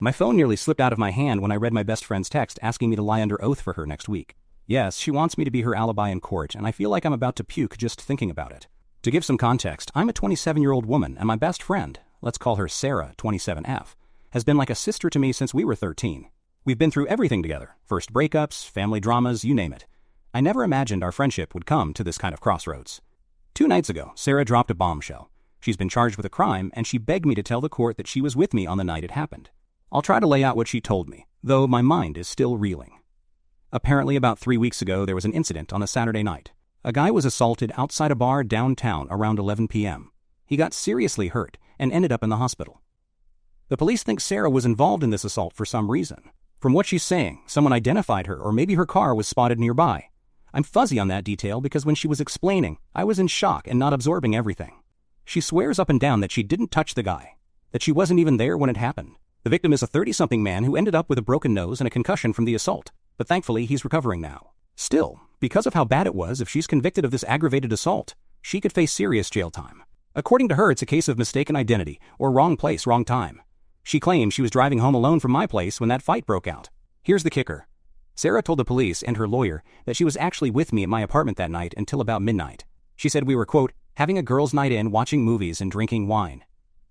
My phone nearly slipped out of my hand when I read my best friend's text asking me to lie under oath for her next week. Yes, she wants me to be her alibi in court, and I feel like I'm about to puke just thinking about it. To give some context, I'm a 27-year-old woman, and my best friend, let's call her Sarah, 27F, has been like a sister to me since we were 13. We've been through everything together, first breakups, family dramas, you name it. I never imagined our friendship would come to this kind of crossroads. 2 nights ago, Sarah dropped a bombshell. She's been charged with a crime, and she begged me to tell the court that she was with me on the night it happened. I'll try to lay out what she told me, though my mind is still reeling. Apparently about 3 weeks ago there was an incident on a Saturday night. A guy was assaulted outside a bar downtown around 11 p.m. He got seriously hurt and ended up in the hospital. The police think Sarah was involved in this assault for some reason. From what she's saying, someone identified her or maybe her car was spotted nearby. I'm fuzzy on that detail because when she was explaining, I was in shock and not absorbing everything. She swears up and down that she didn't touch the guy, that she wasn't even there when it happened. The victim is a 30-something man who ended up with a broken nose and a concussion from the assault, but thankfully he's recovering now. Still, because of how bad it was, if she's convicted of this aggravated assault, she could face serious jail time. According to her, it's a case of mistaken identity or wrong place, wrong time. She claims she was driving home alone from my place when that fight broke out. Here's the kicker. Sarah told the police and her lawyer that she was actually with me at my apartment that night until about midnight. She said we were, quote, having a girls' night in, watching movies and drinking wine.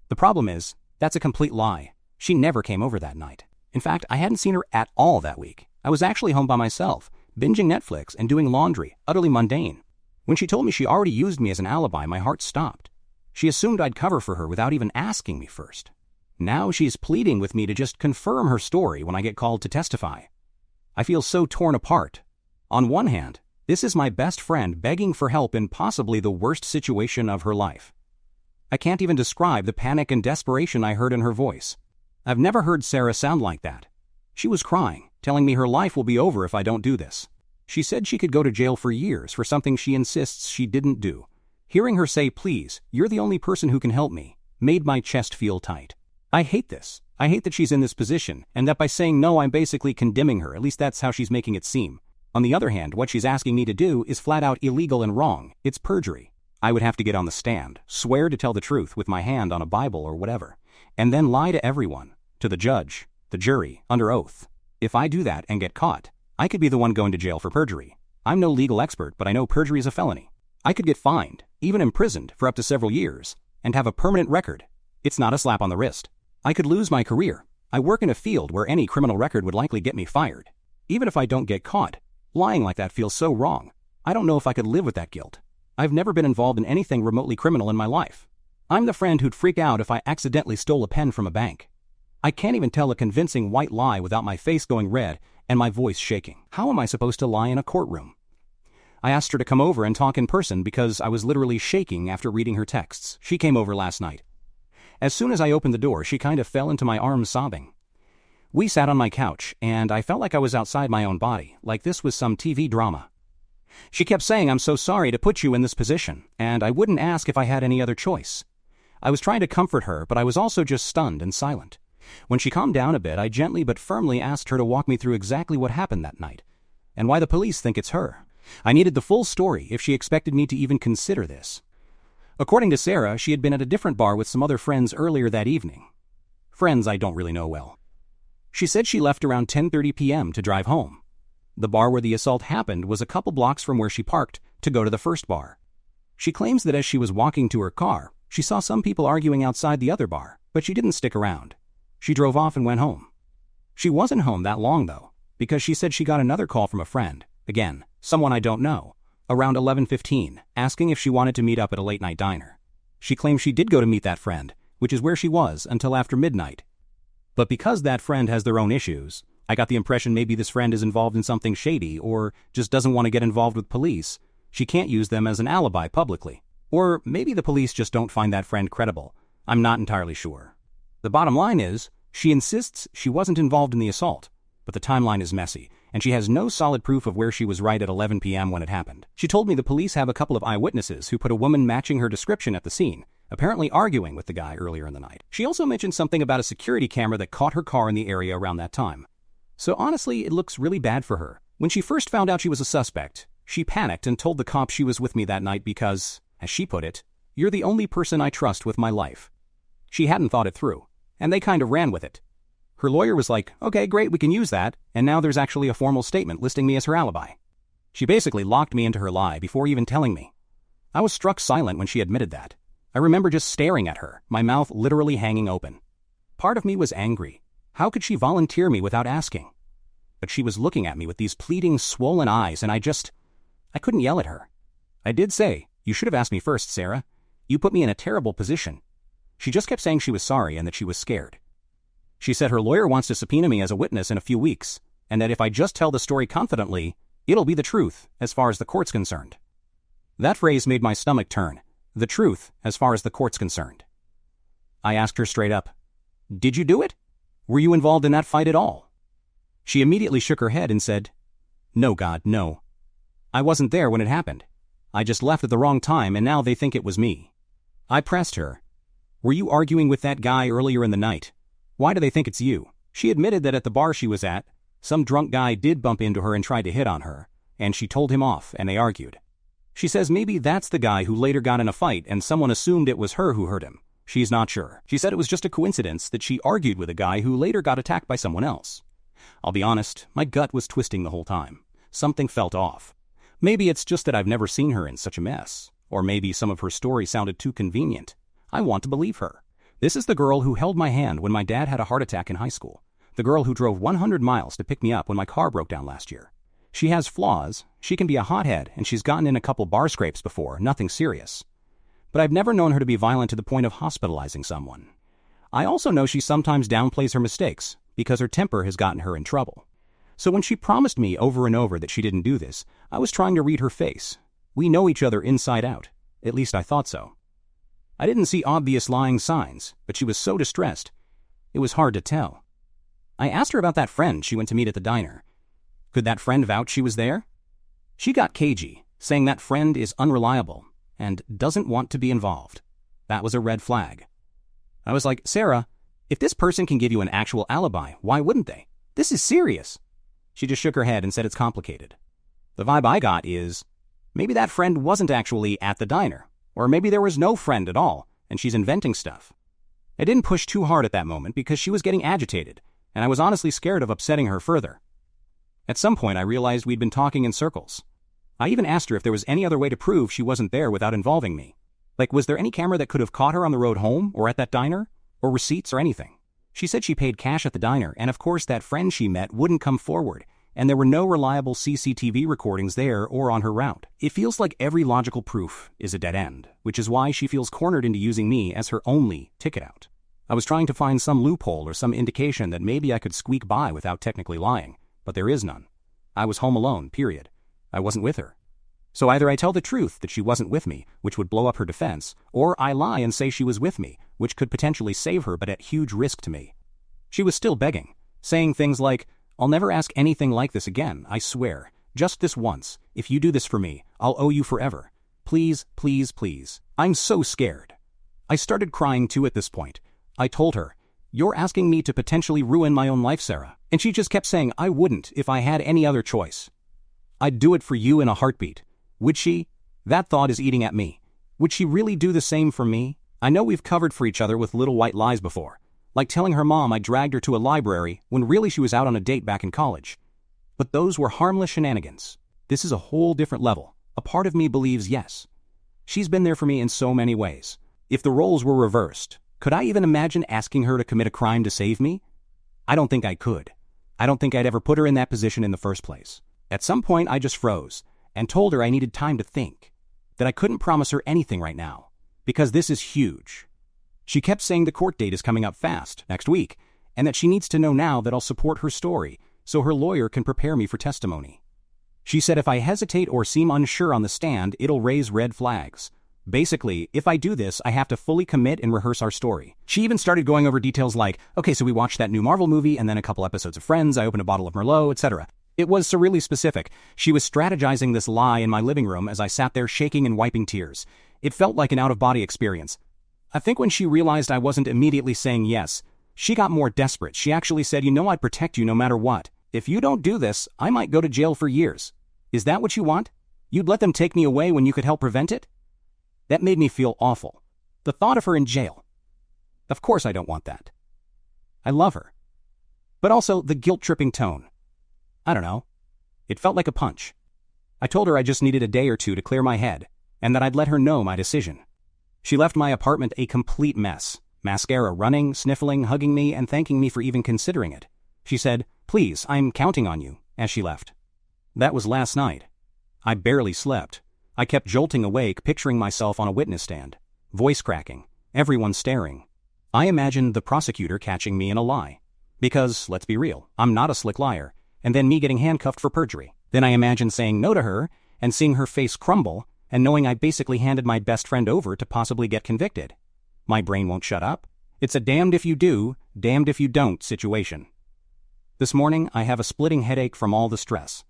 The problem is, that's a complete lie. She never came over that night. In fact, I hadn't seen her at all that week. I was actually home by myself, binging Netflix and doing laundry, utterly mundane. When she told me she already used me as an alibi, my heart stopped. She assumed I'd cover for her without even asking me first. Now she's pleading with me to just confirm her story when I get called to testify. I feel so torn apart. On one hand, this is my best friend begging for help in possibly the worst situation of her life. I can't even describe the panic and desperation I heard in her voice. I've never heard Sarah sound like that. She was crying, telling me her life will be over if I don't do this. She said she could go to jail for years for something she insists she didn't do. Hearing her say, "Please, you're the only person who can help me," made my chest feel tight. I hate this. I hate that she's in this position, and that by saying no I'm basically condemning her, at least that's how she's making it seem. On the other hand, what she's asking me to do is flat out illegal and wrong. It's perjury. I would have to get on the stand, swear to tell the truth with my hand on a Bible or whatever, and then lie to everyone, to the judge, the jury, under oath. If I do that and get caught, I could be the one going to jail for perjury. I'm no legal expert, but I know perjury is a felony. I could get fined, even imprisoned for up to several years, and have a permanent record. It's not a slap on the wrist. I could lose my career. I work in a field where any criminal record would likely get me fired. Even if I don't get caught, lying like that feels so wrong. I don't know if I could live with that guilt. I've never been involved in anything remotely criminal in my life. I'm the friend who'd freak out if I accidentally stole a pen from a bank. I can't even tell a convincing white lie without my face going red and my voice shaking. How am I supposed to lie in a courtroom? I asked her to come over and talk in person because I was literally shaking after reading her texts. She came over last night. As soon as I opened the door, she kind of fell into my arms sobbing. We sat on my couch, and I felt like I was outside my own body, like this was some TV drama. She kept saying, "I'm so sorry to put you in this position," and I wouldn't ask if I had any other choice. I was trying to comfort her, but I was also just stunned and silent. When she calmed down a bit, I gently but firmly asked her to walk me through exactly what happened that night, and why the police think it's her. I needed the full story if she expected me to even consider this. According to Sarah, she had been at a different bar with some other friends earlier that evening. Friends I don't really know well. She said she left around 10:30 p.m. to drive home. The bar where the assault happened was a couple blocks from where she parked to go to the first bar. She claims that as she was walking to her car, she saw some people arguing outside the other bar, but she didn't stick around. She drove off and went home. She wasn't home that long, though, because she said she got another call from a friend, again, someone I don't know, around 11:15, asking if she wanted to meet up at a late-night diner. She claims she did go to meet that friend, which is where she was until after midnight. But because that friend has their own issues, I got the impression maybe this friend is involved in something shady or just doesn't want to get involved with police. She can't use them as an alibi publicly. Or maybe the police just don't find that friend credible. I'm not entirely sure. The bottom line is, she insists she wasn't involved in the assault, but the timeline is messy, and she has no solid proof of where she was right at 11 p.m. when it happened. She told me the police have a couple of eyewitnesses who put a woman matching her description at the scene, apparently arguing with the guy earlier in the night. She also mentioned something about a security camera that caught her car in the area around that time. So honestly, it looks really bad for her. When she first found out she was a suspect, she panicked and told the cops she was with me that night because, as she put it, "You're the only person I trust with my life." She hadn't thought it through, and they kind of ran with it. Her lawyer was like, okay, great, we can use that, and now there's actually a formal statement listing me as her alibi. She basically locked me into her lie before even telling me. I was struck silent when she admitted that. I remember just staring at her, my mouth literally hanging open. Part of me was angry. How could she volunteer me without asking? But she was looking at me with these pleading, swollen eyes, and I couldn't yell at her. I did say, you should have asked me first, Sarah. You put me in a terrible position. She just kept saying she was sorry and that she was scared. She said her lawyer wants to subpoena me as a witness in a few weeks, and that if I just tell the story confidently, it'll be the truth as far as the court's concerned. That phrase made my stomach turn. The truth as far as the court's concerned. I asked her straight up, did you do it? Were you involved in that fight at all? She immediately shook her head and said, no, God, no. I wasn't there when it happened. I just left at the wrong time and now they think it was me. I pressed her. Were you arguing with that guy earlier in the night? Why do they think it's you? She admitted that at the bar she was at, some drunk guy did bump into her and tried to hit on her, and she told him off and they argued. She says maybe that's the guy who later got in a fight and someone assumed it was her who hurt him. She's not sure. She said it was just a coincidence that she argued with a guy who later got attacked by someone else. I'll be honest, my gut was twisting the whole time. Something felt off. Maybe it's just that I've never seen her in such a mess. Or maybe some of her story sounded too convenient. I want to believe her. This is the girl who held my hand when my dad had a heart attack in high school. The girl who drove 100 miles to pick me up when my car broke down last year. She has flaws, she can be a hothead, and she's gotten in a couple bar scrapes before, nothing serious. But I've never known her to be violent to the point of hospitalizing someone. I also know she sometimes downplays her mistakes, because her temper has gotten her in trouble. So when she promised me over and over that she didn't do this, I was trying to read her face. We know each other inside out. At least I thought so. I didn't see obvious lying signs, but she was so distressed. It was hard to tell. I asked her about that friend she went to meet at the diner. Could that friend vouch she was there? She got cagey, saying that friend is unreliable and doesn't want to be involved. That was a red flag. I was like, Sarah, if this person can give you an actual alibi, why wouldn't they? This is serious. She just shook her head and said it's complicated. The vibe I got is, maybe that friend wasn't actually at the diner, or maybe there was no friend at all, and she's inventing stuff. I didn't push too hard at that moment because she was getting agitated, and I was honestly scared of upsetting her further. At some point I realized we'd been talking in circles. I even asked her if there was any other way to prove she wasn't there without involving me. Like, was there any camera that could have caught her on the road home, or at that diner, or receipts or anything? She said she paid cash at the diner, and of course that friend she met wouldn't come forward, and there were no reliable CCTV recordings there or on her route. It feels like every logical proof is a dead end, which is why she feels cornered into using me as her only ticket out. I was trying to find some loophole or some indication that maybe I could squeak by without technically lying, but there is none. I was home alone, period. I wasn't with her. So either I tell the truth that she wasn't with me, which would blow up her defense, or I lie and say she was with me, which could potentially save her but at huge risk to me. She was still begging, saying things like, I'll never ask anything like this again, I swear. Just this once. If you do this for me, I'll owe you forever. Please, please, please. I'm so scared. I started crying too at this point. I told her, you're asking me to potentially ruin my own life, Sarah. And she just kept saying I wouldn't if I had any other choice. I'd do it for you in a heartbeat. Would she? That thought is eating at me. Would she really do the same for me? I know we've covered for each other with little white lies before, like telling her mom I dragged her to a library when really she was out on a date back in college. But those were harmless shenanigans. This is a whole different level. A part of me believes yes. She's been there for me in so many ways. If the roles were reversed, could I even imagine asking her to commit a crime to save me? I don't think I could. I don't think I'd ever put her in that position in the first place. At some point I just froze and told her I needed time to think, that I couldn't promise her anything right now, because this is huge. She kept saying the court date is coming up fast, next week, and that she needs to know now that I'll support her story so her lawyer can prepare me for testimony. She said if I hesitate or seem unsure on the stand, it'll raise red flags. Basically, if I do this, I have to fully commit and rehearse our story. She even started going over details like, okay, so we watched that new Marvel movie and then a couple episodes of Friends, I opened a bottle of Merlot, etc. It was surreally specific. She was strategizing this lie in my living room as I sat there shaking and wiping tears. It felt like an out-of-body experience. I think when she realized I wasn't immediately saying yes, she got more desperate. She actually said, you know I'd protect you no matter what. If you don't do this, I might go to jail for years. Is that what you want? You'd let them take me away when you could help prevent it? That made me feel awful. The thought of her in jail. Of course I don't want that. I love her. But also the guilt-tripping tone. I don't know. It felt like a punch. I told her I just needed a day or two to clear my head, and that I'd let her know my decision. She left my apartment a complete mess. Mascara running, sniffling, hugging me, and thanking me for even considering it. She said, "Please, I'm counting on you," as she left. That was last night. I barely slept. I kept jolting awake, picturing myself on a witness stand. Voice cracking. Everyone staring. I imagined the prosecutor catching me in a lie. Because, let's be real, I'm not a slick liar. And then me getting handcuffed for perjury. Then I imagined saying no to her, and seeing her face crumble, and knowing I basically handed my best friend over to possibly get convicted. My brain won't shut up. It's a damned if you do, damned if you don't situation. This morning, I have a splitting headache from all the stress.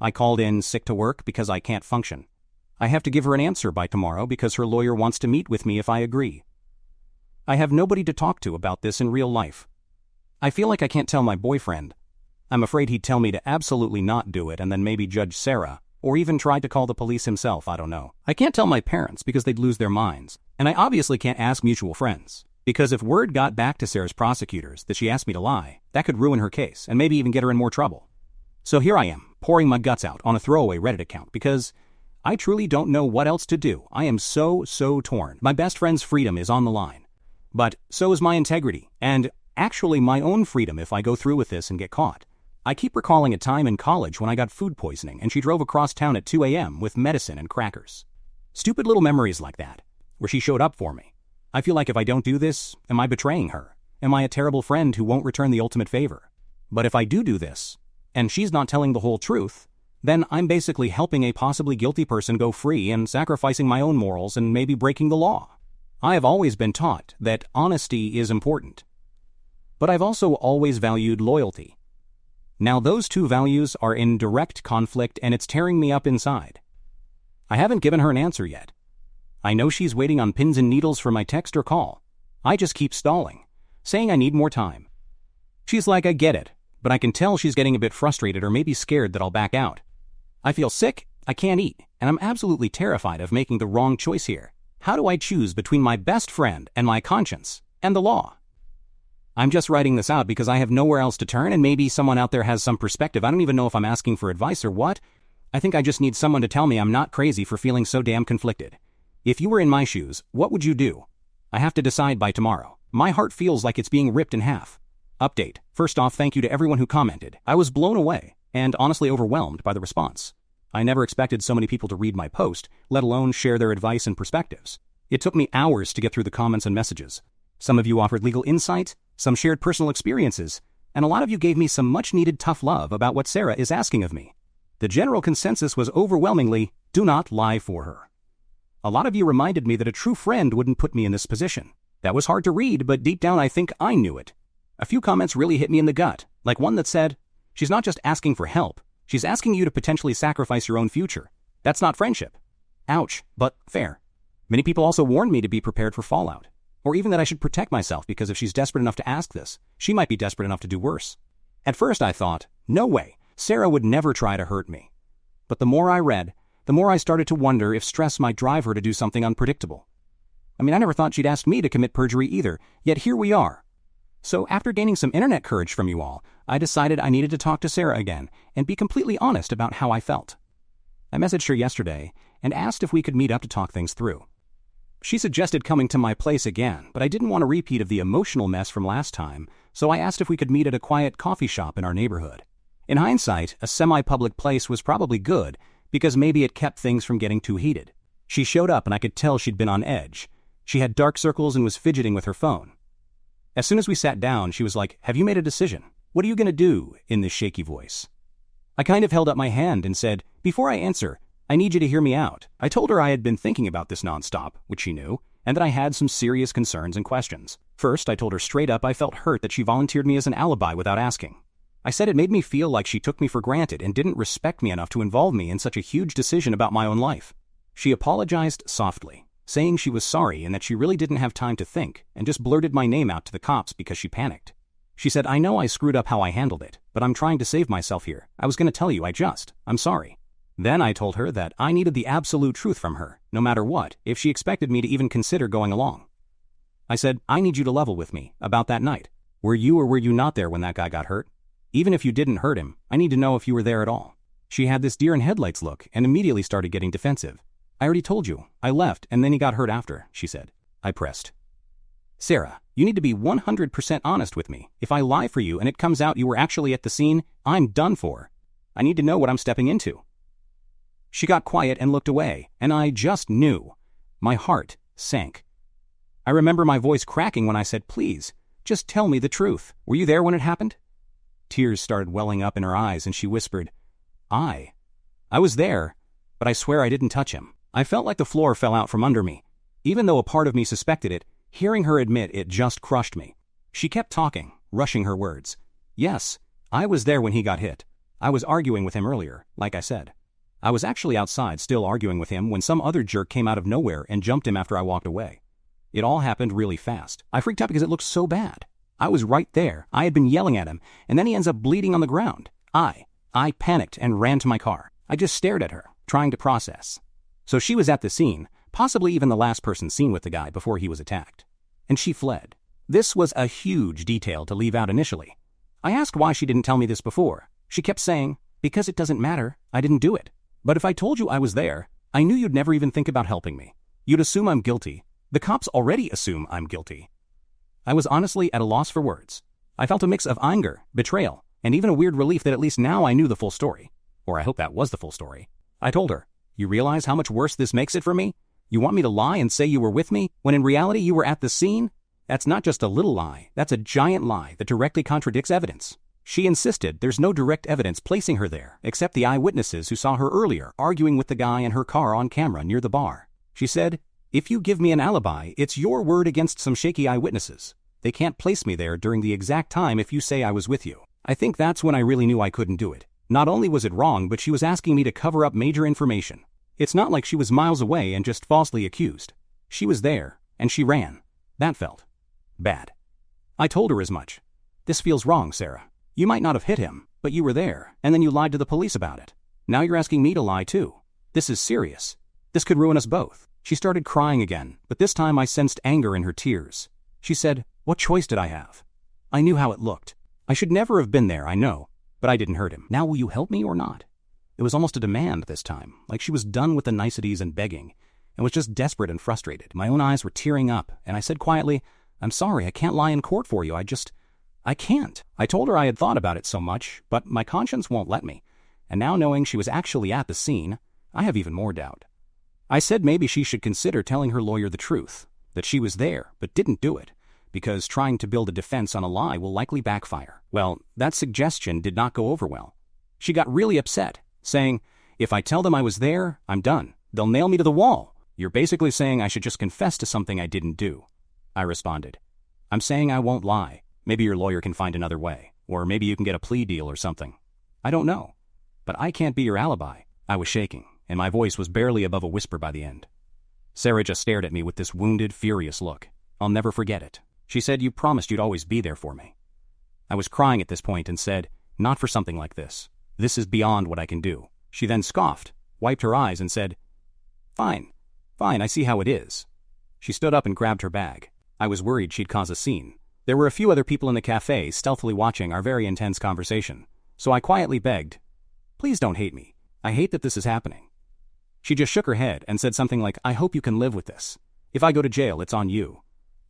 I called in sick to work because I can't function. I have to give her an answer by tomorrow because her lawyer wants to meet with me if I agree. I have nobody to talk to about this in real life. I feel like I can't tell my boyfriend. I'm afraid he'd tell me to absolutely not do it and then maybe judge Sarah, or even try to call the police himself, I don't know. I can't tell my parents because they'd lose their minds, and I obviously can't ask mutual friends. Because if word got back to Sarah's prosecutors that she asked me to lie, that could ruin her case and maybe even get her in more trouble. So here I am, pouring my guts out on a throwaway Reddit account because I truly don't know what else to do. I am so torn. My best friend's freedom is on the line. But so is my integrity, and actually my own freedom if I go through with this and get caught. I keep recalling a time in college when I got food poisoning and she drove across town at 2 a.m. with medicine and crackers. Stupid little memories like that, where she showed up for me. I feel like if I don't do this, am I betraying her? Am I a terrible friend who won't return the ultimate favor? But if I do this, and she's not telling the whole truth, then I'm basically helping a possibly guilty person go free and sacrificing my own morals and maybe breaking the law. I have always been taught that honesty is important. But I've also always valued loyalty. Now those two values are in direct conflict and it's tearing me up inside. I haven't given her an answer yet. I know she's waiting on pins and needles for my text or call. I just keep stalling, saying I need more time. She's like, I get it, but I can tell she's getting a bit frustrated or maybe scared that I'll back out. I feel sick, I can't eat, and I'm absolutely terrified of making the wrong choice here. How do I choose between my best friend and my conscience and the law? I'm just writing this out because I have nowhere else to turn and maybe someone out there has some perspective. I don't even know if I'm asking for advice or what. I think I just need someone to tell me I'm not crazy for feeling so damn conflicted. If you were in my shoes, what would you do? I have to decide by tomorrow. My heart feels like it's being ripped in half. Update. First off, thank you to everyone who commented. I was blown away and honestly overwhelmed by the response. I never expected so many people to read my post, let alone share their advice and perspectives. It took me hours to get through the comments and messages. Some of you offered legal insight, some shared personal experiences, and a lot of you gave me some much-needed tough love about what Sarah is asking of me. The general consensus was overwhelmingly, do not lie for her. A lot of you reminded me that a true friend wouldn't put me in this position. That was hard to read, but deep down I think I knew it. A few comments really hit me in the gut, like one that said, she's not just asking for help, she's asking you to potentially sacrifice your own future. That's not friendship. Ouch, but fair. Many people also warned me to be prepared for fallout. Or even that I should protect myself because if she's desperate enough to ask this, she might be desperate enough to do worse. At first I thought, no way, Sarah would never try to hurt me. But the more I read, the more I started to wonder if stress might drive her to do something unpredictable. I never thought she'd ask me to commit perjury either, yet here we are. So after gaining some internet courage from you all, I decided I needed to talk to Sarah again and be completely honest about how I felt. I messaged her yesterday and asked if we could meet up to talk things through. She suggested coming to my place again, but I didn't want a repeat of the emotional mess from last time, so I asked if we could meet at a quiet coffee shop in our neighborhood. In hindsight, a semi-public place was probably good because maybe it kept things from getting too heated. She showed up and I could tell she'd been on edge. She had dark circles and was fidgeting with her phone. As soon as we sat down, she was like, have you made a decision? What are you going to do? In this shaky voice. I kind of held up my hand and said, before I answer, I need you to hear me out. I told her I had been thinking about this nonstop, which she knew, and that I had some serious concerns and questions. First, I told her straight up I felt hurt that she volunteered me as an alibi without asking. I said it made me feel like she took me for granted and didn't respect me enough to involve me in such a huge decision about my own life. She apologized softly, saying she was sorry and that she really didn't have time to think, and just blurted my name out to the cops because she panicked. She said, I know I screwed up how I handled it, but I'm trying to save myself here. I was going to tell you, I'm sorry. Then I told her that I needed the absolute truth from her, no matter what, if she expected me to even consider going along. I said, I need you to level with me about that night. Were you or were you not there when that guy got hurt? Even if you didn't hurt him, I need to know if you were there at all. She had this deer in headlights look and immediately started getting defensive. I already told you, I left and then he got hurt after, she said. I pressed. Sarah, you need to be 100% honest with me. If I lie for you and it comes out you were actually at the scene, I'm done for. I need to know what I'm stepping into. She got quiet and looked away, and I just knew. My heart sank. I remember my voice cracking when I said, please, just tell me the truth. Were you there when it happened? Tears started welling up in her eyes and she whispered, I was there, but I swear I didn't touch him. I felt like the floor fell out from under me. Even though a part of me suspected it, hearing her admit it just crushed me. She kept talking, rushing her words. Yes, I was there when he got hit. I was arguing with him earlier, like I said. I was actually outside still arguing with him when some other jerk came out of nowhere and jumped him after I walked away. It all happened really fast. I freaked out because it looked so bad. I was right there. I had been yelling at him, and then he ends up bleeding on the ground. I panicked and ran to my car. I just stared at her, trying to process. So she was at the scene, possibly even the last person seen with the guy before he was attacked. And she fled. This was a huge detail to leave out initially. I asked why she didn't tell me this before. She kept saying, because it doesn't matter, I didn't do it. But if I told you I was there, I knew you'd never even think about helping me. You'd assume I'm guilty. The cops already assume I'm guilty. I was honestly at a loss for words. I felt a mix of anger, betrayal, and even a weird relief that at least now I knew the full story. Or I hope that was the full story. I told her, you realize how much worse this makes it for me? You want me to lie and say you were with me, when in reality you were at the scene? That's not just a little lie, that's a giant lie that directly contradicts evidence. She insisted there's no direct evidence placing her there, except the eyewitnesses who saw her earlier arguing with the guy in her car on camera near the bar. She said, if you give me an alibi, it's your word against some shaky eyewitnesses. They can't place me there during the exact time if you say I was with you. I think that's when I really knew I couldn't do it. Not only was it wrong, but she was asking me to cover up major information. It's not like she was miles away and just falsely accused. She was there, and she ran. That felt bad. I told her as much. This feels wrong, Sarah. You might not have hit him, but you were there, and then you lied to the police about it. Now you're asking me to lie too. This is serious. This could ruin us both. She started crying again, but this time I sensed anger in her tears. She said, what choice did I have? I knew how it looked. I should never have been there, I know, but I didn't hurt him. Now will you help me or not? It was almost a demand this time, like she was done with the niceties and begging, and was just desperate and frustrated. My own eyes were tearing up, and I said quietly, I'm sorry, I can't lie in court for you, I can't. I told her I had thought about it so much, but my conscience won't let me, and now knowing she was actually at the scene, I have even more doubt. I said maybe she should consider telling her lawyer the truth, that she was there, but didn't do it, because trying to build a defense on a lie will likely backfire. Well, that suggestion did not go over well. She got really upset, saying, if I tell them I was there, I'm done. They'll nail me to the wall. You're basically saying I should just confess to something I didn't do. I responded, I'm saying I won't lie. Maybe your lawyer can find another way, or maybe you can get a plea deal or something. I don't know. But I can't be your alibi. I was shaking, and my voice was barely above a whisper by the end. Sarah just stared at me with this wounded, furious look. I'll never forget it. She said, you promised you'd always be there for me. I was crying at this point and said, not for something like this. This is beyond what I can do. She then scoffed, wiped her eyes and said, fine, I see how it is. She stood up and grabbed her bag. I was worried she'd cause a scene. There were a few other people in the cafe stealthily watching our very intense conversation, so I quietly begged, please don't hate me. I hate that this is happening. She just shook her head and said something like, I hope you can live with this. If I go to jail, it's on you.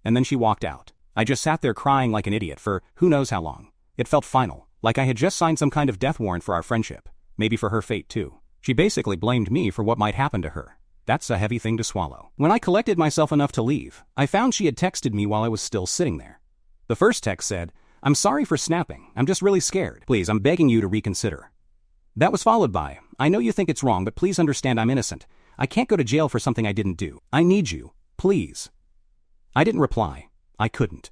And then she walked out. I just sat there crying like an idiot for who knows how long. It felt final, like I had just signed some kind of death warrant for our friendship, maybe for her fate too. She basically blamed me for what might happen to her. That's a heavy thing to swallow. When I collected myself enough to leave, I found she had texted me while I was still sitting there. The first text said, I'm sorry for snapping. I'm just really scared. Please, I'm begging you to reconsider. That was followed by, I know you think it's wrong, but please understand I'm innocent. I can't go to jail for something I didn't do. I need you. Please. I didn't reply. I couldn't.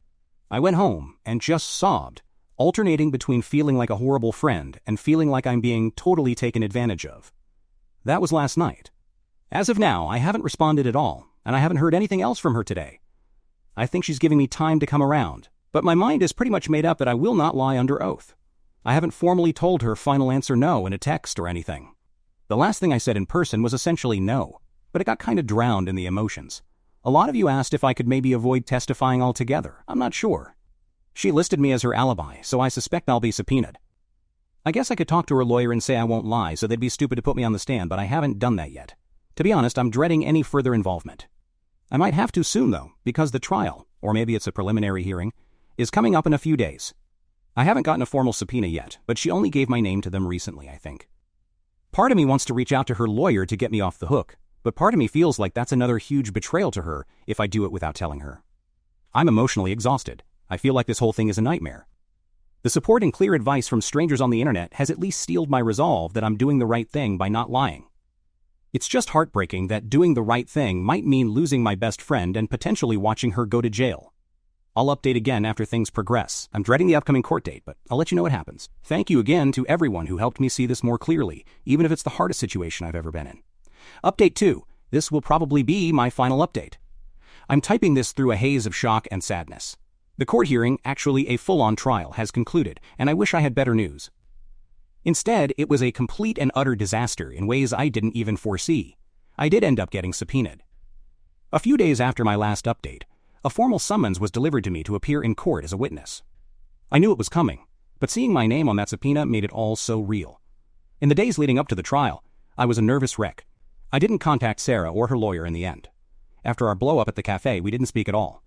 I went home and just sobbed, alternating between feeling like a horrible friend and feeling like I'm being totally taken advantage of. That was last night. As of now, I haven't responded at all, and I haven't heard anything else from her today. I think she's giving me time to come around, but my mind is pretty much made up that I will not lie under oath. I haven't formally told her final answer no in a text or anything. The last thing I said in person was essentially no, but it got kind of drowned in the emotions. A lot of you asked if I could maybe avoid testifying altogether. I'm not sure. She listed me as her alibi, so I suspect I'll be subpoenaed. I guess I could talk to her lawyer and say I won't lie, so they'd be stupid to put me on the stand, but I haven't done that yet. To be honest, I'm dreading any further involvement. I might have to soon, though, because the trial, or maybe it's a preliminary hearing, is coming up in a few days. I haven't gotten a formal subpoena yet, but she only gave my name to them recently, I think. Part of me wants to reach out to her lawyer to get me off the hook, but part of me feels like that's another huge betrayal to her if I do it without telling her. I'm emotionally exhausted. I feel like this whole thing is a nightmare. The support and clear advice from strangers on the internet has at least steeled my resolve that I'm doing the right thing by not lying. It's just heartbreaking that doing the right thing might mean losing my best friend and potentially watching her go to jail. I'll update again after things progress. I'm dreading the upcoming court date, but I'll let you know what happens. Thank you again to everyone who helped me see this more clearly, even if it's the hardest situation I've ever been in. Update 2. This will probably be my final update. I'm typing this through a haze of shock and sadness. The court hearing, actually a full-on trial, has concluded, and I wish I had better news. Instead, it was a complete and utter disaster in ways I didn't even foresee. I did end up getting subpoenaed. A few days after my last update, a formal summons was delivered to me to appear in court as a witness. I knew it was coming, but seeing my name on that subpoena made it all so real. In the days leading up to the trial, I was a nervous wreck. I didn't contact Sarah or her lawyer in the end. After our blow-up at the cafe, we didn't speak at all.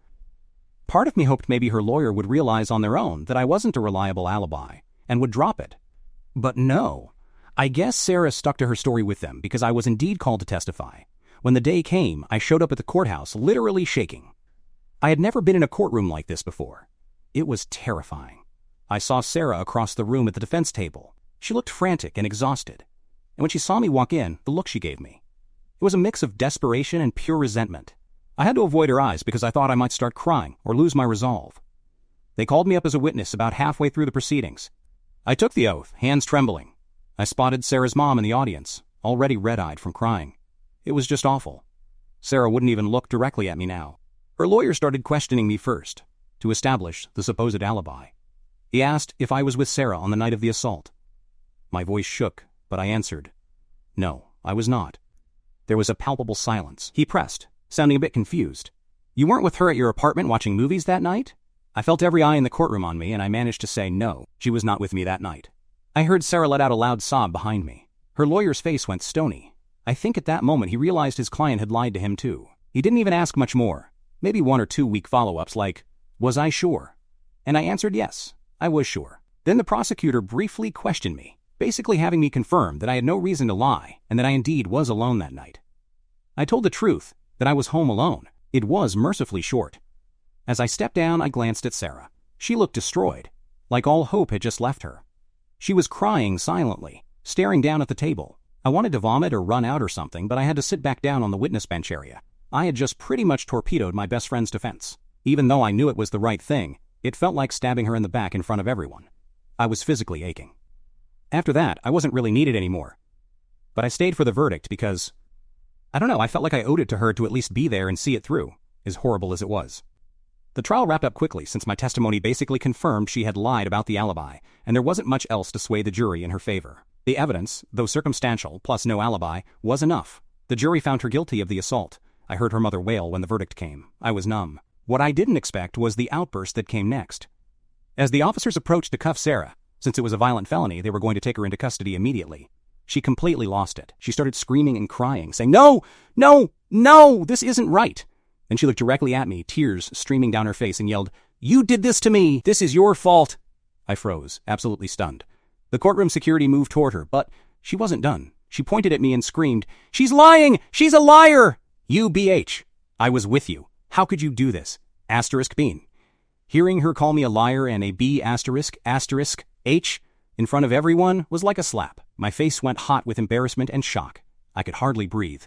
Part of me hoped maybe her lawyer would realize on their own that I wasn't a reliable alibi and would drop it. But no. I guess Sarah stuck to her story with them because I was indeed called to testify. When the day came, I showed up at the courthouse literally shaking. I had never been in a courtroom like this before. It was terrifying. I saw Sarah across the room at the defense table. She looked frantic and exhausted. And when she saw me walk in, the look she gave me. It was a mix of desperation and pure resentment. I had to avoid her eyes because I thought I might start crying or lose my resolve. They called me up as a witness about halfway through the proceedings. I took the oath, hands trembling. I spotted Sarah's mom in the audience, already red-eyed from crying. It was just awful. Sarah wouldn't even look directly at me now. Her lawyer started questioning me first, to establish the supposed alibi. He asked if I was with Sarah on the night of the assault. My voice shook, but I answered, no, I was not. There was a palpable silence. He pressed, sounding a bit confused. You weren't with her at your apartment watching movies that night? I felt every eye in the courtroom on me, and I managed to say no, she was not with me that night. I heard Sarah let out a loud sob behind me. Her lawyer's face went stony. I think at that moment he realized his client had lied to him too. He didn't even ask much more. Maybe 1 or 2 weak follow-ups like, was I sure? And I answered yes, I was sure. Then the prosecutor briefly questioned me, basically having me confirm that I had no reason to lie and that I indeed was alone that night. I told the truth, that I was home alone. It was mercifully short. As I stepped down, I glanced at Sarah. She looked destroyed, like all hope had just left her. She was crying silently, staring down at the table. I wanted to vomit or run out or something, but I had to sit back down on the witness bench area. I had just pretty much torpedoed my best friend's defense. Even though I knew it was the right thing, it felt like stabbing her in the back in front of everyone. I was physically aching. After that, I wasn't really needed anymore. But I stayed for the verdict because, I don't know, I felt like I owed it to her to at least be there and see it through, as horrible as it was. The trial wrapped up quickly since my testimony basically confirmed she had lied about the alibi, and there wasn't much else to sway the jury in her favor. The evidence, though circumstantial, plus no alibi, was enough. The jury found her guilty of the assault. I heard her mother wail when the verdict came. I was numb. What I didn't expect was the outburst that came next. As the officers approached to cuff Sarah, since it was a violent felony, they were going to take her into custody immediately. She completely lost it. She started screaming and crying, saying, "No! No! No! This isn't right!" Then she looked directly at me, tears streaming down her face, and yelled, "You did this to me! This is your fault!" I froze, absolutely stunned. The courtroom security moved toward her, but she wasn't done. She pointed at me and screamed, "She's lying! She's a liar!" You BH. I was with you. How could you do this? Asterisk Bean. Hearing her call me a liar and a B asterisk H in front of everyone was like a slap. My face went hot with embarrassment and shock. I could hardly breathe.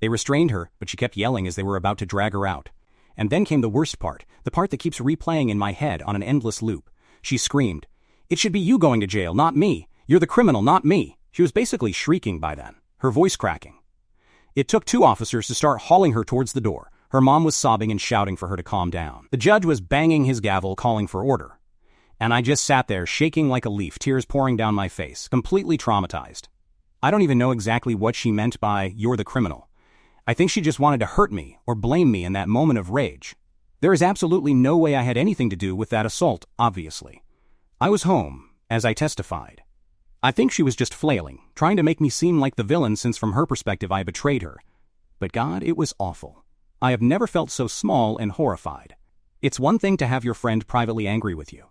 They restrained her, but she kept yelling as they were about to drag her out. And then came the worst part, the part that keeps replaying in my head on an endless loop. She screamed, "It should be you going to jail, not me. You're the criminal, not me." She was basically shrieking by then, her voice cracking. It took 2 officers to start hauling her towards the door. Her mom was sobbing and shouting for her to calm down. The judge was banging his gavel, calling for order. And I just sat there, shaking like a leaf, tears pouring down my face, completely traumatized. I don't even know exactly what she meant by, "You're the criminal." I think she just wanted to hurt me or blame me in that moment of rage. There is absolutely no way I had anything to do with that assault, obviously. I was home, as I testified. I think she was just flailing, trying to make me seem like the villain since from her perspective I betrayed her. But God, it was awful. I have never felt so small and horrified. It's one thing to have your friend privately angry with you.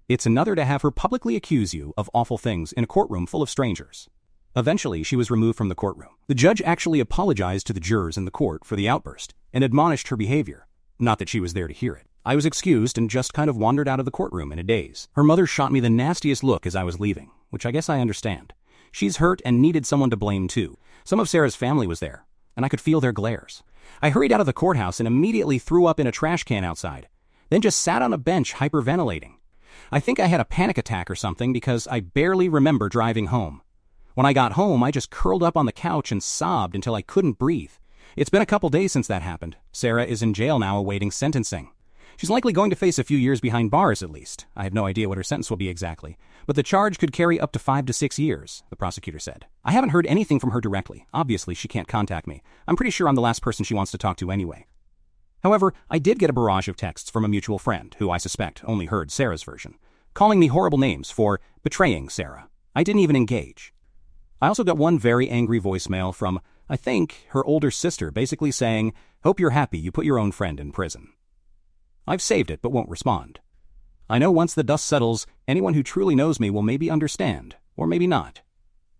It's another to have her publicly accuse you of awful things in a courtroom full of strangers. Eventually, she was removed from the courtroom. The judge actually apologized to the jurors in the court for the outburst and admonished her behavior. Not that she was there to hear it. I was excused and just kind of wandered out of the courtroom in a daze. Her mother shot me the nastiest look as I was leaving, which I guess I understand. She's hurt and needed someone to blame too. Some of Sarah's family was there, and I could feel their glares. I hurried out of the courthouse and immediately threw up in a trash can outside, then just sat on a bench hyperventilating. I think I had a panic attack or something because I barely remember driving home. When I got home, I just curled up on the couch and sobbed until I couldn't breathe. It's been a couple days since that happened. Sarah is in jail now awaiting sentencing. She's likely going to face a few years behind bars at least. I have no idea what her sentence will be exactly, but the charge could carry up to 5 to 6 years, the prosecutor said. I haven't heard anything from her directly. Obviously, she can't contact me. I'm pretty sure I'm the last person she wants to talk to anyway. However, I did get a barrage of texts from a mutual friend, who I suspect only heard Sarah's version, calling me horrible names for betraying Sarah. I didn't even engage. I also got one very angry voicemail from, I think, her older sister basically saying, "Hope you're happy you put your own friend in prison." I've saved it but won't respond. I know once the dust settles, anyone who truly knows me will maybe understand, or maybe not.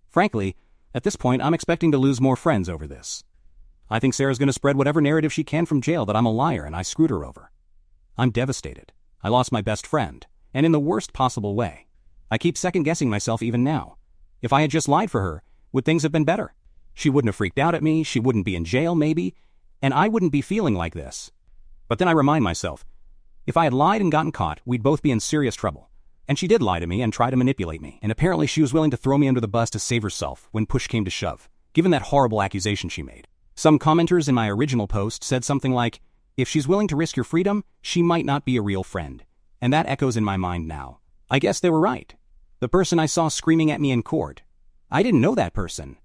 Frankly, at this point I'm expecting to lose more friends over this. I think Sarah's going to spread whatever narrative she can from jail that I'm a liar and I screwed her over. I'm devastated. I lost my best friend, and in the worst possible way. I keep second-guessing myself even now. If I had just lied for her, would things have been better? She wouldn't have freaked out at me, she wouldn't be in jail maybe, and I wouldn't be feeling like this. But then I remind myself, if I had lied and gotten caught, we'd both be in serious trouble. And she did lie to me and try to manipulate me, and apparently she was willing to throw me under the bus to save herself when push came to shove, given that horrible accusation she made. Some commenters in my original post said something like, if she's willing to risk your freedom, she might not be a real friend. And that echoes in my mind now. I guess they were right. The person I saw screaming at me in court, I didn't know that person.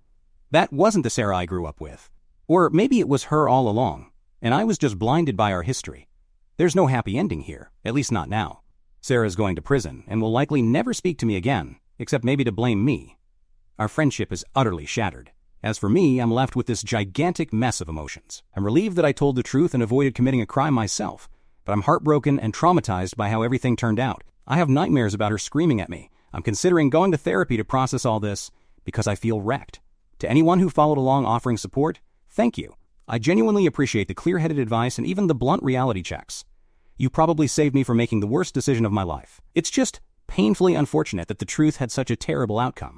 That wasn't the Sarah I grew up with. Or maybe it was her all along, and I was just blinded by our history. There's no happy ending here, at least not now. Sarah's going to prison and will likely never speak to me again, except maybe to blame me. Our friendship is utterly shattered. As for me, I'm left with this gigantic mess of emotions. I'm relieved that I told the truth and avoided committing a crime myself, but I'm heartbroken and traumatized by how everything turned out. I have nightmares about her screaming at me. I'm considering going to therapy to process all this because I feel wrecked. To anyone who followed along offering support, thank you. I genuinely appreciate the clear-headed advice and even the blunt reality checks. You probably saved me from making the worst decision of my life. It's just painfully unfortunate that the truth had such a terrible outcome.